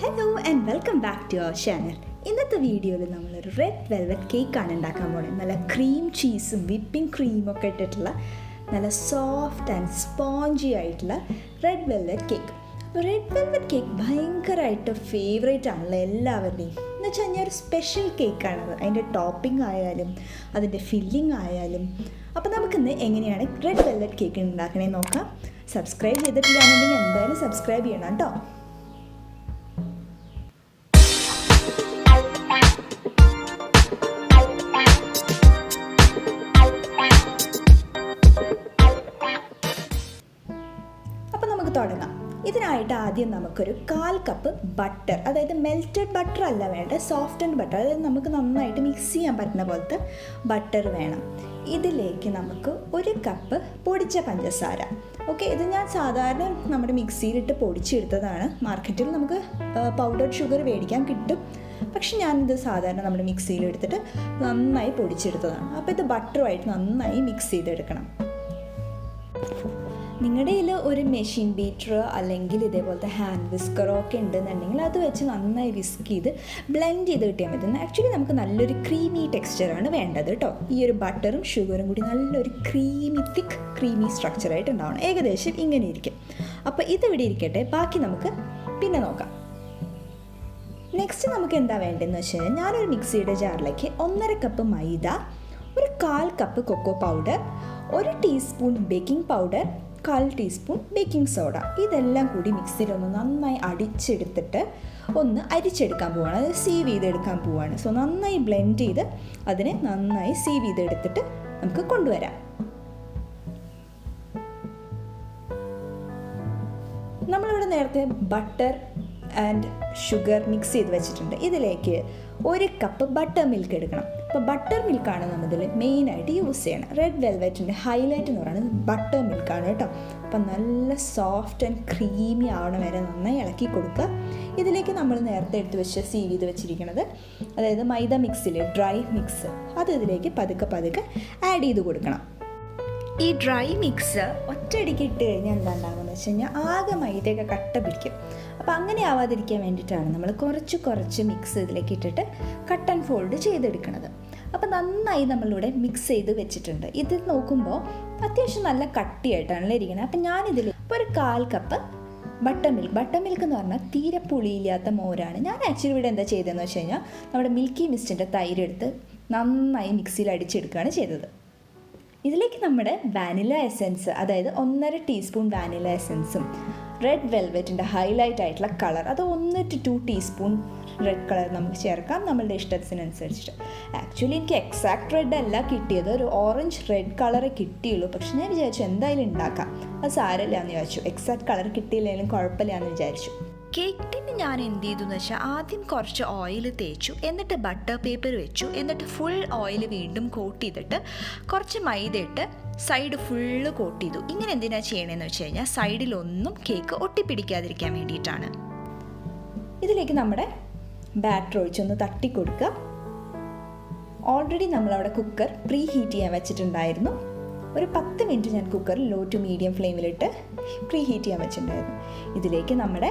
Hello and welcome back to our channel. ഇന്നത്തെ വീഡിയോയിൽ നമ്മളൊരു റെഡ് വെൽവെറ്റ് കേക്കാണ് ഉണ്ടാക്കാൻ പോകുന്നത്. നല്ല ക്രീം ചീസും വിപ്പിംഗ് ക്രീമും ഒക്കെ ഇട്ടിട്ടുള്ള നല്ല സോഫ്റ്റ് ആൻഡ് സ്പോഞ്ചി ആയിട്ടുള്ള റെഡ് വെൽവെറ്റ് കേക്ക്. അപ്പോൾ റെഡ് വെൽവെറ്റ് കേക്ക് ഭയങ്കരമായിട്ട് ഫേവറേറ്റ് ആണല്ലോ എല്ലാവരുടെയും. എന്ന് വെച്ച് കഴിഞ്ഞാൽ ഒരു സ്പെഷ്യൽ കേക്കാണത്. അതിൻ്റെ ടോപ്പിംഗ് ആയാലും അതിൻ്റെ ഫില്ലിംഗ് ആയാലും. അപ്പോൾ നമുക്കിന്ന് എങ്ങനെയാണ് റെഡ് വെൽവെറ്റ് കേക്ക് ഉണ്ടാക്കണേ നോക്കാം. സബ്സ്ക്രൈബ് ചെയ്തിട്ടില്ലാന്നുണ്ടെങ്കിൽ എന്തായാലും സബ്സ്ക്രൈബ് ചെയ്യണം കേട്ടോ. തുടങ്ങാം. ഇതിനായിട്ട് ആദ്യം നമുക്കൊരു 1/4 കപ്പ് ബട്ടർ, അതായത് മെൽറ്റഡ് ബട്ടർ അല്ല വേണ്ട, സോഫ്റ്റൻഡ് ബട്ടർ, അതായത് നമുക്ക് നന്നായിട്ട് മിക്സ് ചെയ്യാൻ പറ്റുന്ന പോലത്തെ ബട്ടർ വേണം. ഇതിലേക്ക് നമുക്ക് 1 കപ്പ് പൊടിച്ച പഞ്ചസാര. ഓക്കെ, ഇത് ഞാൻ സാധാരണ നമ്മുടെ മിക്സിയിലിട്ട് പൊടിച്ചെടുത്തതാണ്. മാർക്കറ്റിൽ നമുക്ക് പൗഡർഡ് ഷുഗർ മേടിക്കാൻ കിട്ടും, പക്ഷെ ഞാനിത് സാധാരണ നമ്മുടെ മിക്സിയിലെടുത്തിട്ട് നന്നായി പൊടിച്ചെടുത്തതാണ്. അപ്പോൾ ഇത് ബട്ടറുമായിട്ട് നന്നായി മിക്സ് ചെയ്തെടുക്കണം. നിങ്ങളുടെ കയ്യിൽ ഒരു മെഷീൻ ബീറ്റർ അല്ലെങ്കിൽ ഇതേപോലത്തെ ഹാൻഡ് വിസ്കറോ ഒക്കെ ഉണ്ടെന്നുണ്ടെങ്കിൽ അത് വെച്ച് നന്നായി വിസ്ക് ചെയ്ത് ബ്ലെൻഡ് ചെയ്ത് കിട്ടിയാൽ മതി. ആക്ച്വലി നമുക്ക് നല്ലൊരു ക്രീമി ടെക്സ്ചറാണ് വേണ്ടത് കേട്ടോ. ഈ ഒരു ബട്ടറും ഷുഗറും കൂടി നല്ലൊരു തിക്ക് ക്രീമി സ്ട്രക്ചറായിട്ട് ഉണ്ടാവണം. ഏകദേശം ഇങ്ങനെ ഇരിക്കും. അപ്പോൾ ഇതിവിടെ ഇരിക്കട്ടെ, ബാക്കി നമുക്ക് പിന്നെ നോക്കാം. നെക്സ്റ്റ് നമുക്ക് എന്താ വേണ്ടതെന്ന് വെച്ച് കഴിഞ്ഞാൽ ഞാനൊരു മിക്സിയുടെ ജാറിലേക്ക് 1.5 കപ്പ് മൈദ, ഒരു 1/4 cup cocoa powder, 1 teaspoon baking powder, 1/4 teaspoon baking soda, ഇതെല്ലാം കൂടി മിക്സിയിലൊന്ന് നന്നായി അടിച്ചെടുത്തിട്ട് ഒന്ന് അരിച്ചെടുക്കാൻ പോവുകയാണ്, അതായത് സീവ് ചെയ്തെടുക്കാൻ പോവുകയാണ്. സോ നന്നായി ബ്ലെൻഡ് ചെയ്ത് അതിനെ നന്നായി സീവ് ചെയ്തെടുത്തിട്ട് നമുക്ക് കൊണ്ടുവരാം. നമ്മളിവിടെ നേരത്തെ ബട്ടർ ആൻഡ് ഷുഗർ മിക്സ് ചെയ്ത് വെച്ചിട്ടുണ്ട്. ഇതിലേക്ക് 1 കപ്പ് ബട്ടർ മിൽക്ക് എടുക്കണം. അപ്പോൾ ബട്ടർ മിൽക്കാണ് നമ്മളിതിൽ മെയിനായിട്ട് യൂസ് ചെയ്യണം. റെഡ് വെൽവെറ്റിൻ്റെ ഹൈലൈറ്റ് എന്ന് പറയുന്നത് ബട്ടർ മിൽക്കാണ് കേട്ടോ. അപ്പം നല്ല സോഫ്റ്റ് ആൻഡ് ക്രീമി ആവണ വരെ നന്നായി ഇളക്കി കൊടുക്കുക. ഇതിലേക്ക് നമ്മൾ നേരത്തെ എടുത്ത് വെച്ച് സീവ് ചെയ്ത് വെച്ചിരിക്കുന്നത്, അതായത് മൈദ മിക്സിലെ ഡ്രൈ മിക്സ്, അത് ഇതിലേക്ക് പതുക്കെ ആഡ് ചെയ്ത് കൊടുക്കണം. ഈ ഡ്രൈ മിക്സ് ഒറ്റയടിക്ക് ഇട്ട് കഴിഞ്ഞാൽ എന്താ ഉണ്ടാകുന്നത് വെച്ച് കഴിഞ്ഞാൽ ആകെ മൈദയൊക്കെ കട്ട പിടിക്കും. അപ്പോൾ അങ്ങനെ ആവാതിരിക്കാൻ വേണ്ടിയിട്ടാണ് നമ്മൾ കുറച്ച് മിക്സ് ഇതിലേക്ക് ഇട്ടിട്ട് കട്ട് ആൻഡ് ഫോൾഡ് ചെയ്തെടുക്കുന്നത്. അപ്പോൾ നന്നായി നമ്മളിവിടെ മിക്സ് ചെയ്ത് വെച്ചിട്ടുണ്ട്. ഇത് നോക്കുമ്പോൾ അത്യാവശ്യം നല്ല കട്ടിയായിട്ടാണല്ലോ ഇരിക്കുന്നത്. അപ്പം ഞാനിതിൽ ഇപ്പോൾ ഒരു 1/4 കപ്പ് ബട്ടർ മിൽക്ക് എന്ന് പറഞ്ഞാൽ തീരെ പുളിയില്ലാത്ത മോരാണ്. ഞാൻ ആക്ച്വലി ഇവിടെ എന്താ ചെയ്തതെന്ന് വെച്ച് കഴിഞ്ഞാൽ നമ്മുടെ മിൽക്കി മിസ്റ്റിൻ്റെ തൈരെടുത്ത് നന്നായി മിക്സിയിൽ അടിച്ചെടുക്കുകയാണ് ചെയ്തത്. ഇതിലേക്ക് നമ്മുടെ വാനില എസൻസ്, അതായത് 1.5 ടീസ്പൂൺ വാനില എസൻസും റെഡ് വെൽവെറ്റിൻ്റെ ഹൈലൈറ്റ് ആയിട്ടുള്ള കളർ, അത് 1 to 2 ടീസ്പൂൺ റെഡ് കളർ നമുക്ക് ചേർക്കാം നമ്മളുടെ ഇഷ്ടത്തിനനുസരിച്ചിട്ട്. ആക്ച്വലി എനിക്ക് എക്സാക്ട് റെഡ് അല്ല കിട്ടിയത്, ഒരു ഓറഞ്ച് റെഡ് കളറേ കിട്ടിയുള്ളൂ. പക്ഷെ ഞാൻ വിചാരിച്ചു എന്തായാലും ഉണ്ടാക്കാം, അത് സാരമില്ല എന്ന് വിചാരിച്ചു. എക്സാക്ട് കളർ കിട്ടിയില്ലെങ്കിലും കുഴപ്പമില്ല എന്ന് വിചാരിച്ചു. കേക്കിന് ഞാൻ എന്ത് ചെയ്തു എന്ന് വെച്ചാൽ ആദ്യം കുറച്ച് ഓയിൽ തേച്ചു, എന്നിട്ട് ബട്ടർ പേപ്പർ വെച്ചു, എന്നിട്ട് ഫുൾ ഓയിൽ വീണ്ടും കോട്ട് ചെയ്തിട്ട് കുറച്ച് മൈദ ഇട്ട് സൈഡ് ഫുള്ള് കോട്ട് ചെയ്തു. ഇങ്ങനെ എന്തിനാണ് ചെയ്യണമെന്ന് വെച്ച് കഴിഞ്ഞാൽ സൈഡിലൊന്നും കേക്ക് ഒട്ടിപ്പിടിക്കാതിരിക്കാൻ വേണ്ടിയിട്ടാണ്. ഇതിലേക്ക് നമ്മുടെ ബാറ്റർ ഒഴിച്ചൊന്ന് തട്ടി കൊടുക്കുക. ഓൾറെഡി നമ്മളവിടെ കുക്കർ പ്രീ ഹീറ്റ് ചെയ്യാൻ വെച്ചിട്ടുണ്ടായിരുന്നു. ഒരു 10 മിനിറ്റ് ഞാൻ കുക്കർ ലോ ടു മീഡിയം ഫ്ലെയിമിലിട്ട് പ്രീ ഹീറ്റ് ചെയ്യാൻ വെച്ചിട്ടുണ്ടായിരുന്നു. ഇതിലേക്ക് നമ്മുടെ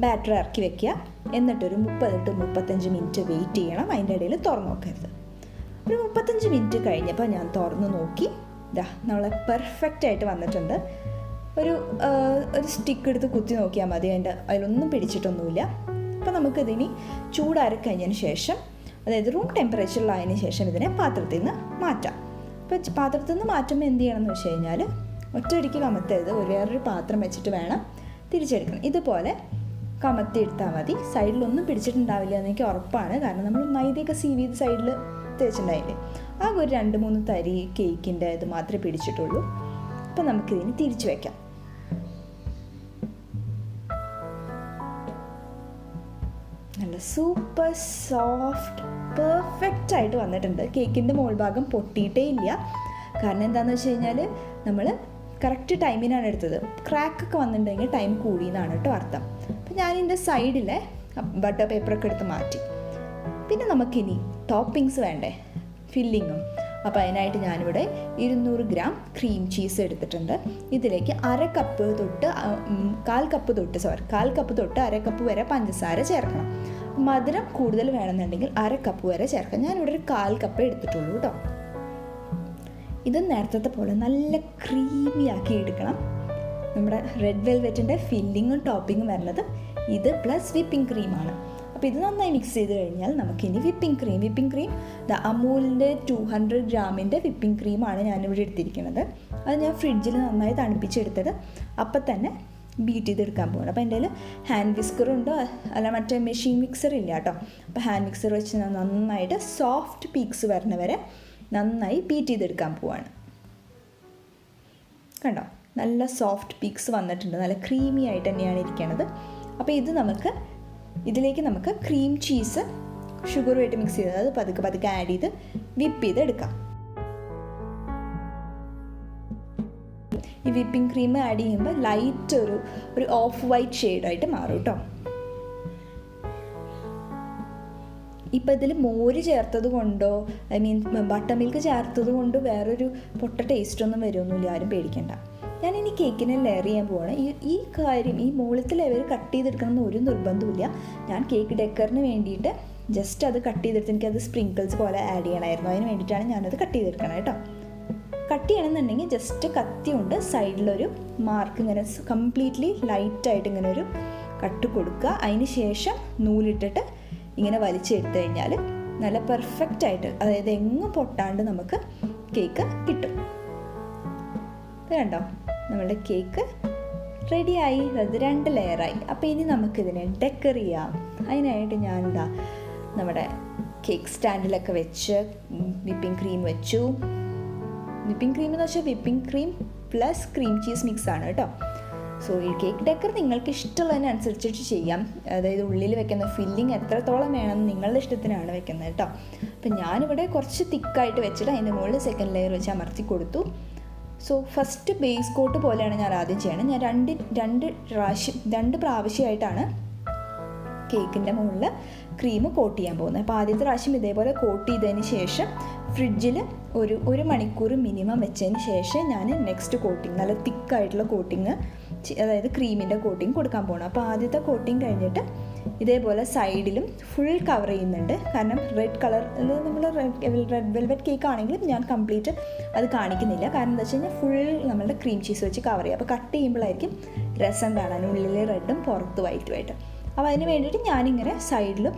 ബാറ്റർ ഇറക്കി വെക്കുക. എന്നിട്ടൊരു 30 to 35 മിനിറ്റ് വെയിറ്റ് ചെയ്യണം. അതിൻ്റെ ഇടയിൽ തുറന്നു നോക്കരുത്. ഒരു 35 മിനിറ്റ് കഴിഞ്ഞപ്പോൾ ഞാൻ തുറന്ന് നോക്കി, ഇതാ നമ്മളെ പെർഫെക്റ്റ് ആയിട്ട് വന്നിട്ടുണ്ട്. ഒരു സ്റ്റിക്ക് എടുത്ത് കുത്തി നോക്കിയാൽ മതി, അതിലൊന്നും പിടിച്ചിട്ടൊന്നുമില്ല. അപ്പോൾ നമുക്കിതിനി ചൂടാറി കഴിഞ്ഞതിന് ശേഷം, അതായത് റൂം ടെമ്പറേച്ചറിലായതിന് ശേഷം ഇതിനെ പാത്രത്തിൽ നിന്ന് മാറ്റാം. അപ്പോൾ പാത്രത്തിൽ നിന്ന് മാറ്റുമ്പോൾ എന്ത് ചെയ്യണമെന്ന് വെച്ച് കഴിഞ്ഞാൽ ഒറ്റയടിക്ക് കമത്തരുത്, വേറൊരു പാത്രം വെച്ചിട്ട് വേണം തിരിച്ചെടുക്കണം. ഇതുപോലെ കമത്തി എടുത്താൽ മതി. സൈഡിലൊന്നും പിടിച്ചിട്ടുണ്ടാവില്ല എന്ന് എനിക്ക് ഉറപ്പാണ്, കാരണം നമ്മൾ മൈദയൊക്കെ സീവ് ചെയ്ത് സൈഡിൽ തേച്ചിട്ടുണ്ടായില്ലേ. ആകെ ഒരു 2-3 തരി കേക്കിൻ്റെ ഇത് മാത്രമേ പിടിച്ചിട്ടുള്ളൂ. അപ്പം നമുക്കിതിന് തിരിച്ചു വയ്ക്കാം. നല്ല സൂപ്പർ സോഫ്റ്റ് പെർഫെക്റ്റ് ആയിട്ട് വന്നിട്ടുണ്ട്. കേക്കിൻ്റെ മോൾ ഭാഗം പൊട്ടിയിട്ടേ ഇല്ല. കാരണം എന്താണെന്ന് വെച്ച് കഴിഞ്ഞാൽ നമ്മൾ കറക്റ്റ് ടൈമിനാണ് എടുത്തത്. ക്രാക്കൊക്കെ വന്നിട്ടുണ്ടെങ്കിൽ ടൈം കൂടിയെന്നാണ് കേട്ടോ അർത്ഥം. അപ്പം ഞാനിതിൻ്റെ സൈഡിലെ ബട്ടർ പേപ്പറൊക്കെ എടുത്ത് മാറ്റി. പിന്നെ നമുക്കിനി ടോപ്പിങ്സ് വേണ്ടേ, ഫില്ലിങ്ങും. അപ്പോൾ അതിനായിട്ട് ഞാനിവിടെ 200 ഗ്രാം ക്രീം ചീസ് എടുത്തിട്ടുണ്ട്. ഇതിലേക്ക് 1/2 കപ്പ് തൊട്ട് 1/4 കപ്പ് തൊട്ട് 1/2 കപ്പ് വരെ പഞ്ചസാര ചേർക്കണം. മധുരം കൂടുതൽ വേണമെന്നുണ്ടെങ്കിൽ 1/2 കപ്പ് വരെ ചേർക്കാം. ഞാനിവിടെ ഒരു 1/4 കപ്പ് എടുത്തിട്ടുള്ളൂ കേട്ടോ. ഇത് നേരത്തെ പോലെ നല്ല ക്രീമി ആക്കി എടുക്കണം. നമ്മുടെ റെഡ് വെൽവെറ്റിൻ്റെ ഫില്ലിങ്ങും ടോപ്പിങ്ങും വരുന്നത് ഇത് പ്ലസ് വിപ്പിംഗ് ക്രീമാണ്. അപ്പോൾ ഇത് നന്നായി മിക്സ് ചെയ്ത് കഴിഞ്ഞാൽ നമുക്കിനി വിപ്പിംഗ് ക്രീം അമൂലിൻ്റെ 200 ഗ്രാമിൻ്റെ വിപ്പിംഗ് ക്രീമാണ് ഞാനിവിടെ എടുത്തിരിക്കുന്നത്. അത് ഞാൻ ഫ്രിഡ്ജിൽ നന്നായി തണുപ്പിച്ചെടുത്തത് അപ്പം തന്നെ ബീറ്റ് ചെയ്തെടുക്കാൻ പോകണം. അപ്പോൾ എൻ്റെ കയ്യിൽ ഹാൻഡ് വിസ്കറുണ്ടോ അല്ല മറ്റേ മെഷീൻ മിക്സർ ഇല്ല കേട്ടോ. അപ്പോൾ ഹാൻഡ് മിക്സർ വെച്ച് ഞാൻ നന്നായിട്ട് സോഫ്റ്റ് പീക്സ് വരുന്നവരെ നന്നായി ബീറ്റ് ചെയ്തെടുക്കാൻ പോവാണ്. കണ്ടോ, നല്ല സോഫ്റ്റ് പീക്സ് വന്നിട്ടുണ്ട്, നല്ല ക്രീമി ആയിട്ട് തന്നെയാണ് ഇരിക്കുന്നത്. അപ്പോൾ ഇതിലേക്ക് നമുക്ക് ക്രീം ചീസ് ഷുഗറുമായിട്ട് മിക്സ് ചെയ്ത് അത് പതുക്കെ ആഡ് ചെയ്ത് വിപ്പ് ചെയ്തെടുക്കാം. ഈ വിപ്പിംഗ് ക്രീം ആഡ് ചെയ്യുമ്പോൾ ലൈറ്റ് ഒരു ഓഫ് വൈറ്റ് ഷെയ്ഡായിട്ട് മാറും കേട്ടോ. ഇപ്പം ഇതിൽ മോര് ചേർത്തത് കൊണ്ടോ ബട്ടർ മിൽക്ക് ചേർത്തത് കൊണ്ട് വേറൊരു പൊട്ട ടേസ്റ്റൊന്നും വരുമൊന്നുമില്ല, ആരും പേടിക്കണ്ട. ഞാനിനി കേക്കിനെ ലെയർ ചെയ്യാൻ പോവാണ്. ഈ മുകളിലത്തെ ലെയർ കട്ട് ചെയ്തെടുക്കണം എന്ന് ഒരു നിർബന്ധമില്ല. ഞാൻ കേക്ക് ഡെക്കറിന് വേണ്ടിയിട്ട് ജസ്റ്റ് അത് കട്ട് ചെയ്തെടുത്ത് എനിക്കത് സ്പ്രിങ്കിൾസ് പോലെ ആഡ് ചെയ്യണമായിരുന്നു. അതിന് വേണ്ടിയിട്ടാണ് ഞാനത് കട്ട് ചെയ്തെടുക്കണം കേട്ടോ. കട്ട് ചെയ്യണമെന്നുണ്ടെങ്കിൽ ജസ്റ്റ് കത്തി കൊണ്ട് സൈഡിലൊരു മാർക്ക് ഇങ്ങനെ കംപ്ലീറ്റ്ലി ലൈറ്റായിട്ട് ഇങ്ങനെ ഒരു കട്ട് കൊടുക്കുക. അതിന് ശേഷം നൂലിട്ടിട്ട് ഇങ്ങനെ വലിച്ചെടുത്ത് കഴിഞ്ഞാൽ നല്ല പെർഫെക്റ്റായിട്ട്, അതായത് എങ്ങും പൊട്ടാണ്ട് നമുക്ക് കേക്ക് കിട്ടും. കണ്ടോ, നമ്മളുടെ കേക്ക് റെഡിയായി. അത് 2 ലെയറായി. അപ്പോൾ ഇനി നമുക്കിതിനെ ഡെക്കർ ചെയ്യാം. അതിനായിട്ട് ഞാൻ നമ്മുടെ കേക്ക് സ്റ്റാൻഡിലൊക്കെ വെച്ച് വിപ്പിംഗ് ക്രീം വെച്ചു. വിപ്പിംഗ് ക്രീം എന്ന് വെച്ചാൽ whipping cream plus cream cheese മിക്സാണ് കേട്ടോ. സോ ഈ കേക്ക് ഡെക്കർ നിങ്ങൾക്ക് ഇഷ്ടമുള്ളതിനനുസരിച്ചിട്ട് ചെയ്യാം. അതായത് ഉള്ളിൽ വെക്കുന്ന ഫില്ലിങ് എത്രത്തോളം വേണമെന്ന് നിങ്ങളുടെ ഇഷ്ടത്തിനാണ് വെക്കുന്നത് കേട്ടോ. അപ്പം ഞാനിവിടെ കുറച്ച് തിക്കായിട്ട് വെച്ചിട്ട് അതിൻ്റെ മുകളിൽ സെക്കൻഡ് ലെയർ വെച്ച് അമർത്തി കൊടുത്തു. സോ ഫസ്റ്റ് ബേസ് കോട്ട് പോലെയാണ് ഞാൻ ആദ്യം ചെയ്യണം. ഞാൻ രണ്ട് പ്രാവശ്യമായിട്ടാണ് കേക്കിൻ്റെ മുകളിൽ ക്രീം കോട്ട് ചെയ്യാൻ പോകുന്നത്. അപ്പോൾ ആദ്യത്തെ പ്രാവശ്യം ഇതേപോലെ കോട്ട് ചെയ്തതിന് ശേഷം ഫ്രിഡ്ജിൽ ഒരു മണിക്കൂർ മിനിമം വെച്ചതിന് ശേഷം ഞാൻ നെക്സ്റ്റ് കോട്ടിങ്, നല്ല തിക്കായിട്ടുള്ള കോട്ടിങ്, അതായത് ക്രീമിൻ്റെ കോട്ടിങ് കൊടുക്കാൻ പോകണം. അപ്പോൾ ആദ്യത്തെ കോട്ടിങ് കഴിഞ്ഞിട്ട് ഇതേപോലെ സൈഡിലും ഫുൾ കവർ ചെയ്യുന്നുണ്ട്. കാരണം റെഡ് കളർ നമ്മൾ റെഡ് വെൽവെറ്റ് കേക്ക് ആണെങ്കിലും ഞാൻ കംപ്ലീറ്റ് അത് കാണിക്കുന്നില്ല. കാരണം എന്താ വെച്ച് കഴിഞ്ഞാൽ ഫുൾ നമ്മളുടെ ക്രീം ചീസ് വെച്ച് കവർ ചെയ്യുക. അപ്പോൾ കട്ട് ചെയ്യുമ്പോഴായിരിക്കും രസം കാണാൻ, ഉള്ളിൽ റെഡും പുറത്ത് വൈറ്റുമായിട്ട്. അപ്പോൾ അതിന് വേണ്ടിയിട്ട് ഞാനിങ്ങനെ സൈഡിലും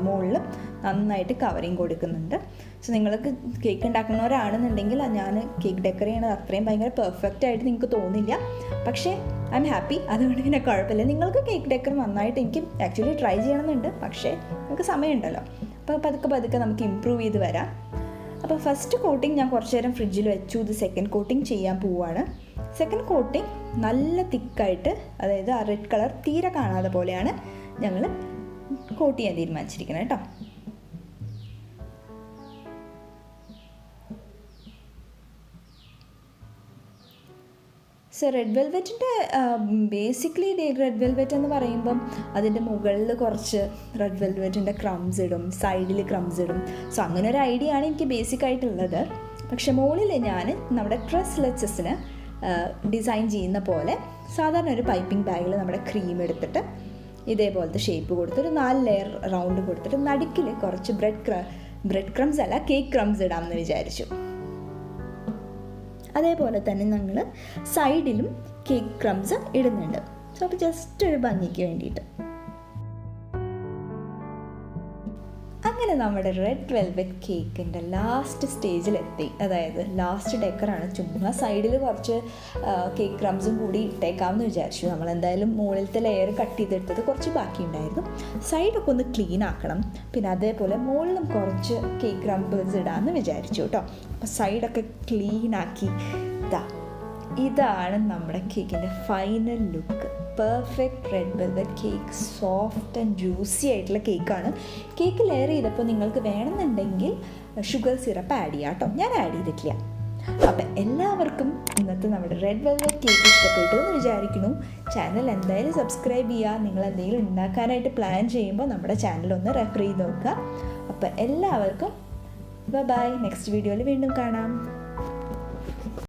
മുകളിലും നന്നായിട്ട് കവറിങ് കൊടുക്കുന്നുണ്ട്. സോ നിങ്ങൾക്ക് കേക്ക് ഉണ്ടാക്കുന്നവരാണെന്നുണ്ടെങ്കിൽ ഞാൻ കേക്ക് ഡെക്കർ ചെയ്യണത് അത്രയും ഭയങ്കര പെർഫെക്റ്റ് ആയിട്ട് നിങ്ങൾക്ക് തോന്നില്ല. പക്ഷേ ഐ എം ഹാപ്പി, അതുകൊണ്ട് പിന്നെ കുഴപ്പമില്ല. നിങ്ങൾക്ക് കേക്ക് ഡെക്കർ നന്നായിട്ട് എനിക്ക് ആക്ച്വലി ട്രൈ ചെയ്യണമെന്നുണ്ട്, പക്ഷേ നമുക്ക് സമയമുണ്ടല്ലോ. അപ്പോൾ പതുക്കെ നമുക്ക് ഇമ്പ്രൂവ് ചെയ്ത് വരാം. അപ്പോൾ ഫസ്റ്റ് കോട്ടിങ് ഞാൻ കുറച്ച് നേരം ഫ്രിഡ്ജിൽ വെച്ചു. ഇത് സെക്കൻഡ് കോട്ടിങ് ചെയ്യാൻ പോവുകയാണ്. സെക്കൻഡ് കോട്ടിങ് നല്ല തിക്കായിട്ട്, അതായത് ആ റെഡ് കളർ തീരെ കാണാതെ പോലെയാണ് ഞങ്ങൾ കോട്ട് ചെയ്യാൻ തീരുമാനിച്ചിരിക്കുന്നത് കേട്ടോ. സോ റെഡ് വെൽവെറ്റിൻ്റെ ബേസിക്കലി റെഡ് വെൽവെറ്റ് എന്ന് പറയുമ്പം അതിൻ്റെ മുകളിൽ കുറച്ച് റെഡ് വെൽവെറ്റിൻ്റെ ക്രംസ് ഇടും, സൈഡിൽ ക്രംസ് ഇടും. സോ അങ്ങനെ ഒരു ഐഡിയ ആണ് എനിക്ക് ബേസിക്കായിട്ടുള്ളത്. പക്ഷെ മുകളിൽ ഞാൻ നമ്മുടെ ക്രസ്ലെച്ചസിന് ഡിസൈൻ ചെയ്യുന്ന പോലെ സാധാരണ ഒരു പൈപ്പിംഗ് ബാഗിൽ നമ്മുടെ ക്രീം എടുത്തിട്ട് ഇതേപോലത്തെ ഷേപ്പ് കൊടുത്തിട്ട് 4 ലെയർ റൗണ്ട് കൊടുത്തിട്ട് നടുക്കിൽ കുറച്ച് ബ്രെഡ് ക്രംസ് അല്ല കേക്ക് ക്രംസ് ഇടാമെന്ന് വിചാരിച്ചു. അതേപോലെ തന്നെ ഞങ്ങൾ സൈഡിലും കേക്ക് ക്രംസ് ഇടുന്നുണ്ട്. സോ അപ്പോൾ ജസ്റ്റ് ഒരു ഭംഗിക്ക് വേണ്ടിയിട്ട്. അങ്ങനെ നമ്മുടെ റെഡ് വെൽവെറ്റ് കേക്കിൻ്റെ ലാസ്റ്റ് സ്റ്റേജിലെത്തി. അതായത് ലാസ്റ്റ് ഡെക്കറാണ്. ചുമ്മാ സൈഡിൽ കുറച്ച് കേക്ക് ക്രംസും കൂടി ഇട്ടേക്കാമെന്ന് വിചാരിച്ചു. നമ്മളെന്തായാലും മുകളിലത്തെ ലെയർ കട്ട് ചെയ്തെടുത്തത് കുറച്ച് ബാക്കിയുണ്ടായിരുന്നു. സൈഡൊക്കെ ഒന്ന് ക്ലീൻ ആക്കണം. പിന്നെ അതേപോലെ മുകളിലും കുറച്ച് കേക്ക് ക്രംബിൾസ് ഇടാമെന്ന് വിചാരിച്ചു കേട്ടോ. അപ്പോൾ സൈഡൊക്കെ ക്ലീനാക്കി ഇതാണ് നമ്മുടെ കേക്കിൻ്റെ final look. Perfect red velvet cake, soft and juicy ആയിട്ടുള്ള കേക്കാണ്. കേക്ക് ലെയർ ചെയ്തപ്പോൾ നിങ്ങൾക്ക് വേണമെന്നുണ്ടെങ്കിൽ ഷുഗർ സിറപ്പ് ആഡ് ചെയ്യാം കേട്ടോ. ഞാൻ ആഡ് ചെയ്തിട്ടില്ല. അപ്പം എല്ലാവർക്കും ഇന്നത്തെ നമ്മുടെ റെഡ് വെൽവെറ്റ് കേക്ക് ഇഷ്ടപ്പെട്ടു എന്ന് വിചാരിക്കുന്നു. ചാനൽ എന്തായാലും സബ്സ്ക്രൈബ് ചെയ്യുക. നിങ്ങൾ എന്തെങ്കിലും ഉണ്ടാക്കാനായിട്ട് പ്ലാൻ ചെയ്യുമ്പോൾ നമ്മുടെ ചാനൽ ഒന്ന് റെഫർ ചെയ്ത് നോക്കുക. അപ്പം എല്ലാവർക്കും ബൈ, നെക്സ്റ്റ് വീഡിയോയിൽ വീണ്ടും കാണാം.